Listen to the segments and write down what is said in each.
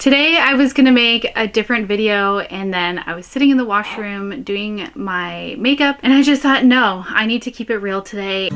Today I was gonna make a different video, and then I was sitting in the washroom doing my makeup and I just thought, no, I need to keep it real today.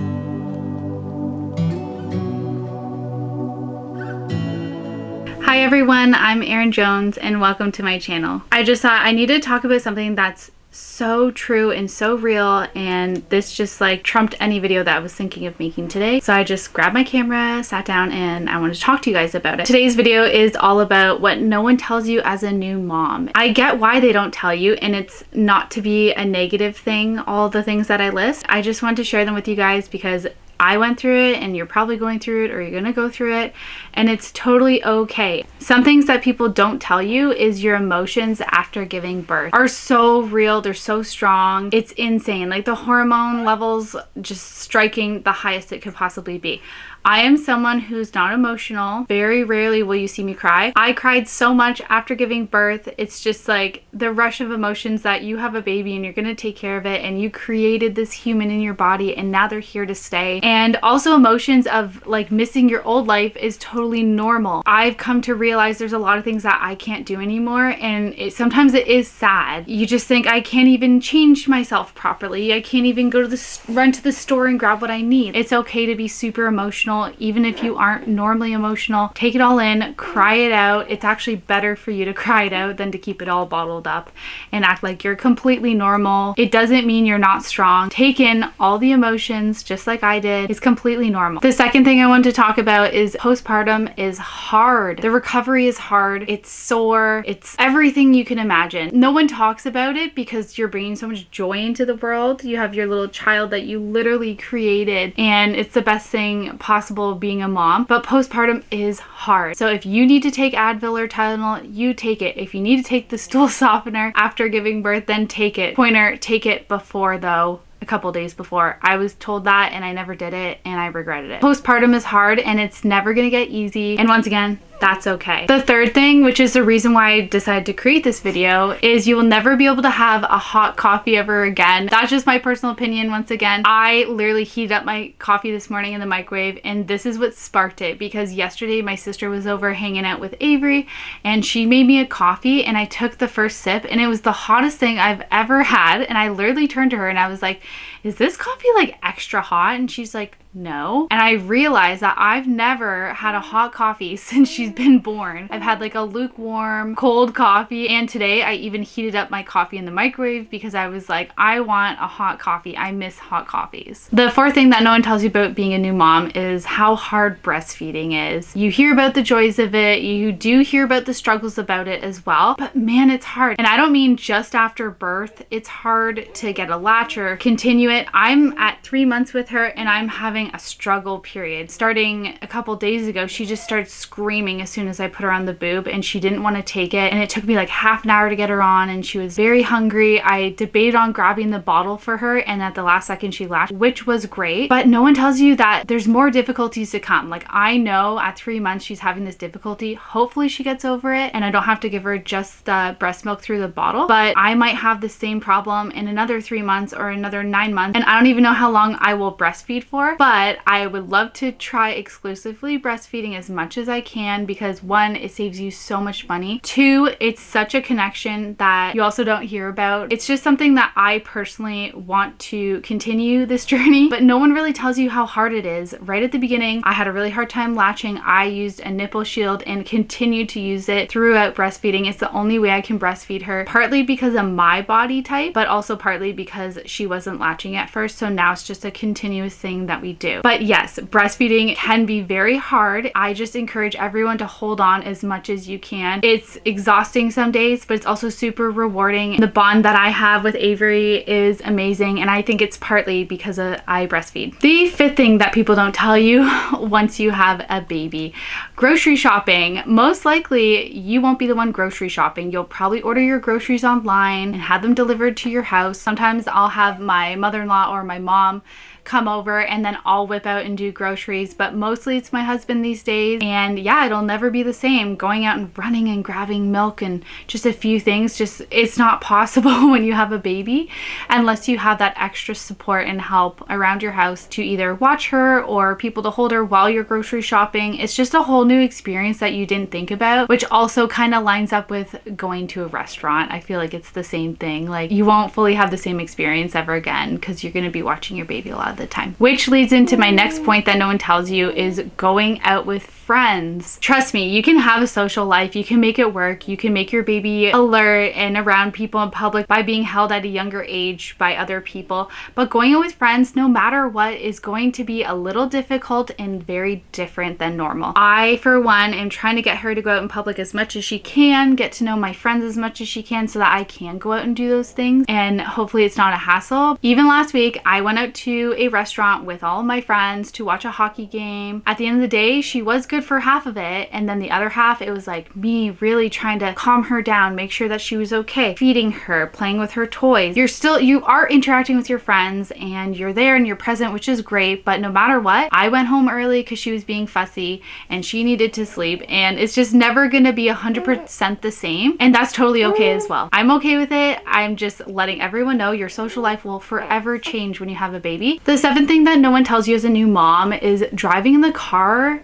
Hi everyone, I'm Erin Jones and welcome to my channel. I just thought I needed to talk about something that's so true and so real, and this just like trumped any video that I was thinking of making today. So I just grabbed my camera, sat down, and I want to talk to you guys about it. Today's video is all about what no one tells you as a new mom. I get why they don't tell you, and it's not to be a negative thing, all the things that I list. I just want to share them with you guys because I went through it, and you're probably going through it, or you're gonna go through it, and it's totally okay. Some things that people don't tell you is your emotions after giving birth are so real, they're so strong, it's insane. Like the hormone levels just striking the highest it could possibly be. I am someone who's not emotional. Very rarely will you see me cry. I cried so much after giving birth. It's just like the rush of emotions that you have a baby and you're gonna take care of it, and you created this human in your body and now they're here to stay. And also emotions of like missing your old life is totally normal. I've come to realize there's a lot of things that I can't do anymore, and sometimes it is sad. You just think, I can't even change myself properly. I can't even go to run to the store and grab what I need. It's okay to be super emotional. Even if you aren't normally emotional, take it all in, cry it out. It's actually better for you to cry it out than to keep it all bottled up and act like you're completely normal. It doesn't mean you're not strong. Take in all the emotions just like I did. It's completely normal. The second thing I want to talk about is postpartum is hard. The recovery is hard. It's sore. It's everything you can imagine. No one talks about it because you're bringing so much joy into the world. You have your little child that you literally created, and it's the best thing possible being a mom, but postpartum is hard. So if you need to take Advil or Tylenol, you take it. If you need to take the stool softener after giving birth, then take it. Pointer, take it before though. A couple days before. I was told that and I never did it, and I regretted it. Postpartum is hard and it's never gonna get easy, and once again, that's okay. The third thing, which is the reason why I decided to create this video, is you will never be able to have a hot coffee ever again. That's just my personal opinion. Once again, I literally heated up my coffee this morning in the microwave, and this is what sparked it, because yesterday my sister was over hanging out with Avery and she made me a coffee, and I took the first sip and it was the hottest thing I've ever had, and I literally turned to her and I was like, is this coffee like extra hot? And she's like, no. And I realized that I've never had a hot coffee since she's been born. I've had like a lukewarm cold coffee, and today I even heated up my coffee in the microwave because I was like, I want a hot coffee. I miss hot coffees. The fourth thing that no one tells you about being a new mom is how hard breastfeeding is. You hear about the joys of it, you do hear about the struggles about it as well, but man, it's hard. And I don't mean just after birth. It's hard to get a latch or continue it. I'm at 3 months with her and I'm having a struggle period. Starting a couple days ago, she just started screaming as soon as I put her on the boob, and she didn't want to take it, and it took me like half an hour to get her on, and she was very hungry. I debated on grabbing the bottle for her, and at the last second she latched, which was great. But no one tells you that there's more difficulties to come. Like, I know at 3 months she's having this difficulty. Hopefully she gets over it and I don't have to give her just breast milk through the bottle, but I might have the same problem in another 3 months or another 9 months, and I don't even know how long I will breastfeed for. But I would love to try exclusively breastfeeding as much as I can, because one, it saves you so much money. Two, it's such a connection that you also don't hear about. It's just something that I personally want to continue this journey, but no one really tells you how hard it is. Right at the beginning, I had a really hard time latching. I used a nipple shield and continued to use it throughout breastfeeding. It's the only way I can breastfeed her, partly because of my body type, but also partly because she wasn't latching at first. So now it's just a continuous thing that we do. But yes, breastfeeding can be very hard. I just encourage everyone to hold on as much as you can. It's exhausting some days, but it's also super rewarding. The bond that I have with Avery is amazing, and I think it's partly because I breastfeed. The fifth thing that people don't tell you once you have a baby: grocery shopping. Most likely you won't be the one grocery shopping. You'll probably order your groceries online and have them delivered to your house. Sometimes I'll have my mother-in-law or my mom come over and then I'll whip out and do groceries, but mostly it's my husband these days. And yeah, it'll never be the same. Going out and running and grabbing milk and just a few things, just it's not possible when you have a baby unless you have that extra support and help around your house to either watch her or people to hold her while you're grocery shopping. It's just a whole new experience that you didn't think about, which also kind of lines up with going to a restaurant. I feel like it's the same thing. Like, you won't fully have the same experience ever again because you're going to be watching your baby a lot of the time. Which leads into my next point that no one tells you is going out with friends. Trust me, you can have a social life, you can make it work, you can make your baby alert and around people in public by being held at a younger age by other people, but going out with friends, no matter what, is going to be a little difficult and very different than normal. I, for one, am trying to get her to go out in public as much as she can, get to know my friends as much as she can so that I can go out and do those things, and hopefully it's not a hassle. Even last week, I went out to a restaurant with all of my friends to watch a hockey game. At the end of the day, she was good for half of it, and then the other half, it was like me really trying to calm her down, make sure that she was okay, feeding her, playing with her toys. You are interacting with your friends and you're there and you're present, which is great, but no matter what, I went home early because she was being fussy and she needed to sleep, and it's just never gonna be 100% the same, and that's totally okay as well. I'm okay with it. I'm just letting everyone know your social life will forever change when you have a baby. The seventh thing that no one tells you as a new mom is driving in the car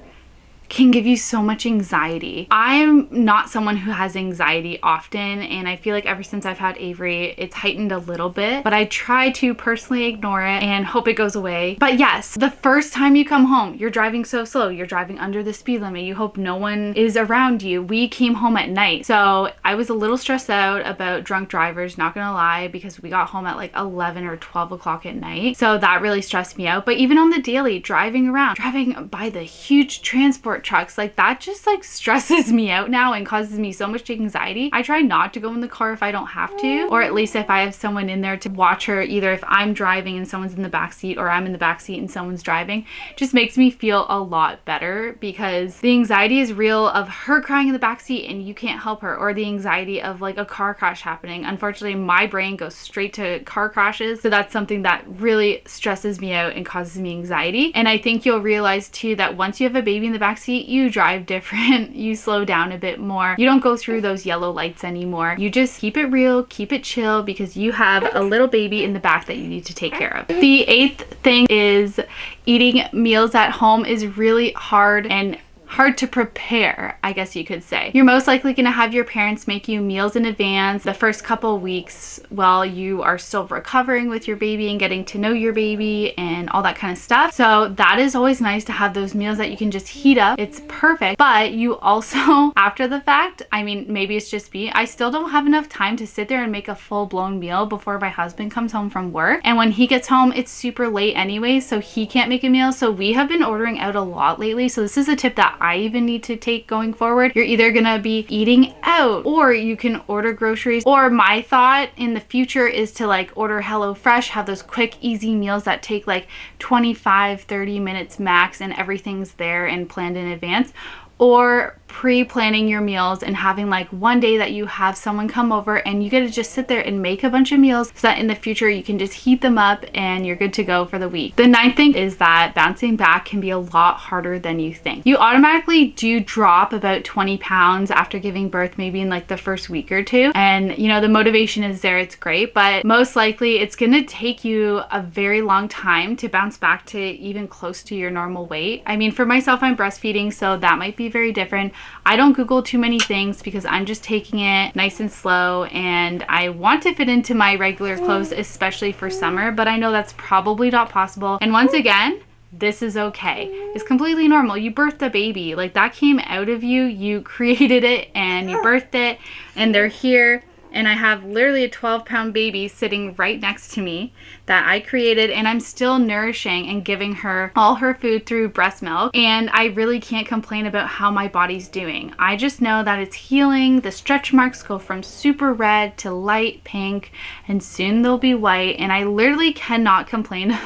can give you so much anxiety. I'm not someone who has anxiety often, and I feel like ever since I've had Avery, it's heightened a little bit, but I try to personally ignore it and hope it goes away. But yes, the first time you come home, you're driving so slow, you're driving under the speed limit, you hope no one is around you. We came home at night, so I was a little stressed out about drunk drivers, not gonna lie, because we got home at like 11 or 12 o'clock at night, so that really stressed me out. But even on the daily, driving around, driving by the huge transport trucks, like that just like stresses me out now and causes me so much anxiety. I try not to go in the car if I don't have to, or at least if I have someone in there to watch her, either if I'm driving and someone's in the back seat or I'm in the back seat and someone's driving. It just makes me feel a lot better because the anxiety is real of her crying in the back seat and you can't help her, or the anxiety of like a car crash happening. Unfortunately, my brain goes straight to car crashes, so that's something that really stresses me out and causes me anxiety. And I think you'll realize too that once you have a baby in the back seat, you drive different, you slow down a bit more, you don't go through those yellow lights anymore. You just keep it real, keep it chill, because you have a little baby in the back that you need to take care of. The eighth thing is eating meals at home is really hard and hard to prepare, I guess you could say. You're most likely going to have your parents make you meals in advance the first couple weeks while you are still recovering with your baby and getting to know your baby and all that kind of stuff. So that is always nice to have those meals that you can just heat up. It's perfect. But you also, after the fact, I mean, maybe it's just me, I still don't have enough time to sit there and make a full-blown meal before my husband comes home from work. And when he gets home, it's super late anyway, so he can't make a meal. So we have been ordering out a lot lately. So this is a tip that I even need to take going forward. You're either gonna be eating out, or you can order groceries, or my thought in the future is to like order HelloFresh, have those quick easy meals that take like 25-30 minutes max and everything's there and planned in advance, or pre-planning your meals and having like one day that you have someone come over and you get to just sit there and make a bunch of meals so that in the future you can just heat them up and you're good to go for the week. The ninth thing is that bouncing back can be a lot harder than you think. You automatically do drop about 20 pounds after giving birth, maybe in like the first week or two, and you know, the motivation is there, it's great, but most likely it's gonna take you a very long time to bounce back to even close to your normal weight. I mean, for myself, I'm breastfeeding, so that might be very different. I don't Google too many things because I'm just taking it nice and slow, and I want to fit into my regular clothes, especially for summer, but I know that's probably not possible. And once again, this is okay. It's completely normal. You birthed a baby. Like, that came out of you. You created it and you birthed it, and they're here. And I have literally a 12-pound baby sitting right next to me that I created, and I'm still nourishing and giving her all her food through breast milk. And I really can't complain about how my body's doing. I just know that it's healing. The stretch marks go from super red to light pink, and soon they'll be white. And I literally cannot complain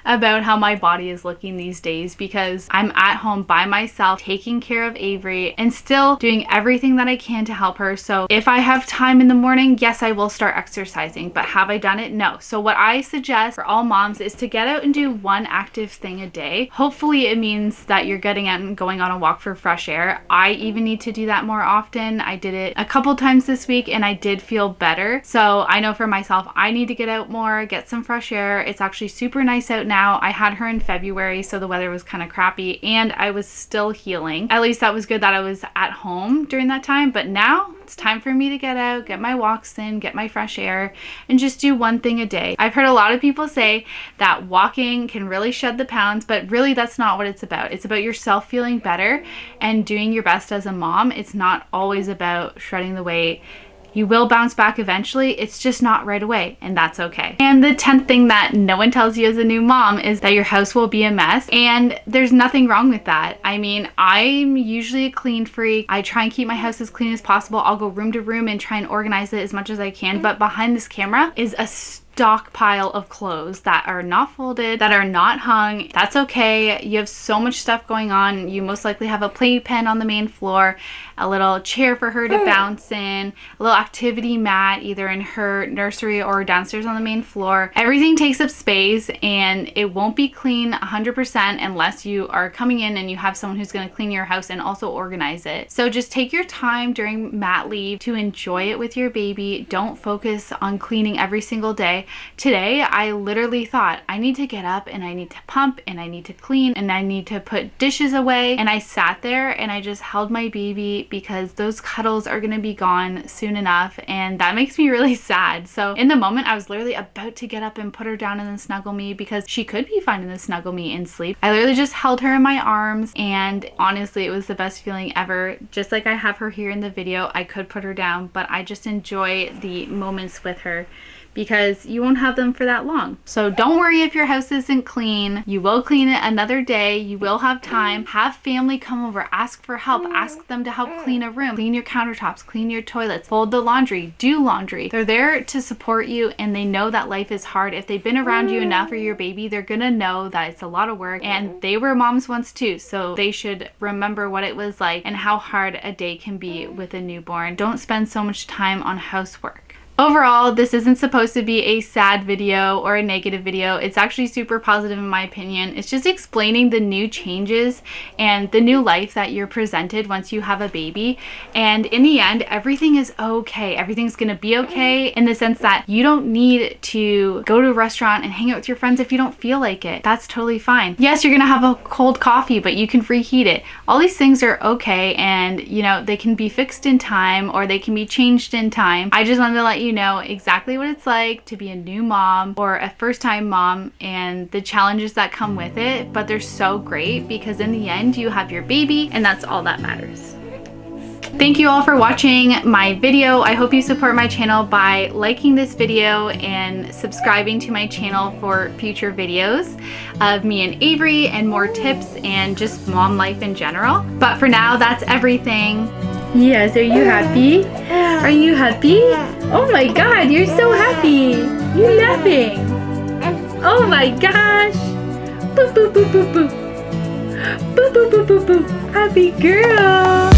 about how my body is looking these days because I'm at home by myself taking care of Avery and still doing everything that I can to help her. So if I have time in the morning, yes, I will start exercising, but have I done it? No. So what I suggest for all moms is to get out and do one active thing a day. Hopefully it means that you're getting out and going on a walk for fresh air. I even need to do that more often. I did it a couple times this week and I did feel better. So I know for myself, I need to get out more, get some fresh air. It's actually super nice out now. I had her in February, so the weather was kind of crappy and I was still healing. At least that was good that I was at home during that time, but now it's time for me to get out, get my walks in, get my fresh air, and just do one thing a day. I've heard a lot of people say that walking can really shed the pounds, but really that's not what it's about. It's about yourself feeling better and doing your best as a mom. It's not always about shredding the weight. You will bounce back eventually, it's just not right away, and that's okay. And the 10th thing that no one tells you as a new mom is that your house will be a mess, and there's nothing wrong with that. I mean, I'm usually a clean freak. I try and keep my house as clean as possible. I'll go room to room and try and organize it as much as I can, but behind this camera is a stockpile of clothes that are not folded, that are not hung. That's okay. You have so much stuff going on. You most likely have a playpen on the main floor, a little chair for her to bounce in, a little activity mat either in her nursery or downstairs on the main floor. Everything takes up space and it won't be clean 100% unless you are coming in and you have someone who's going to clean your house and also organize it. So just take your time during mat leave to enjoy it with your baby. Don't focus on cleaning every single day. Today, I literally thought I need to get up and I need to pump and I need to clean and I need to put dishes away. And I sat there and I just held my baby because those cuddles are gonna be gone soon enough. And that makes me really sad. So in the moment, I was literally about to get up and put her down and then snuggle me because she could be fine to snuggle me and sleep. I literally just held her in my arms and honestly, it was the best feeling ever. Just like I have her here in the video, I could put her down, but I just enjoy the moments with her, because you won't have them for that long. So don't worry if your house isn't clean. You will clean it another day. You will have time. Have family come over, ask for help, ask them to help clean a room, clean your countertops, clean your toilets, fold the laundry, do laundry. They're there to support you and they know that life is hard. If they've been around you enough for your baby, they're gonna know that it's a lot of work, and they were moms once too, so they should remember what it was like and how hard a day can be with a newborn. Don't spend so much time on housework. Overall, this isn't supposed to be a sad video or a negative video. It's actually super positive in my opinion. It's just explaining the new changes and the new life that you're presented once you have a baby. And in the end, everything is okay. Everything's gonna be okay in the sense that you don't need to go to a restaurant and hang out with your friends if you don't feel like it. That's totally fine. Yes, you're gonna have a cold coffee, but you can reheat it. All these things are okay, and you know, they can be fixed in time or they can be changed in time. I just wanted to let you know exactly what it's like to be a new mom or a first-time mom and the challenges that come with it, but they're so great because in the end you have your baby and that's all that matters. Thank you all for watching my video. I hope you support my channel by liking this video and subscribing to my channel for future videos of me and Avery and more tips and just mom life in general. But for now, that's everything. Yes, are you happy? Are you happy? Oh my god, you're so happy. You're laughing. Oh my gosh. Boop, boop, boop, boop, boop. Boop, boop, boop, boop, boop. Happy girl.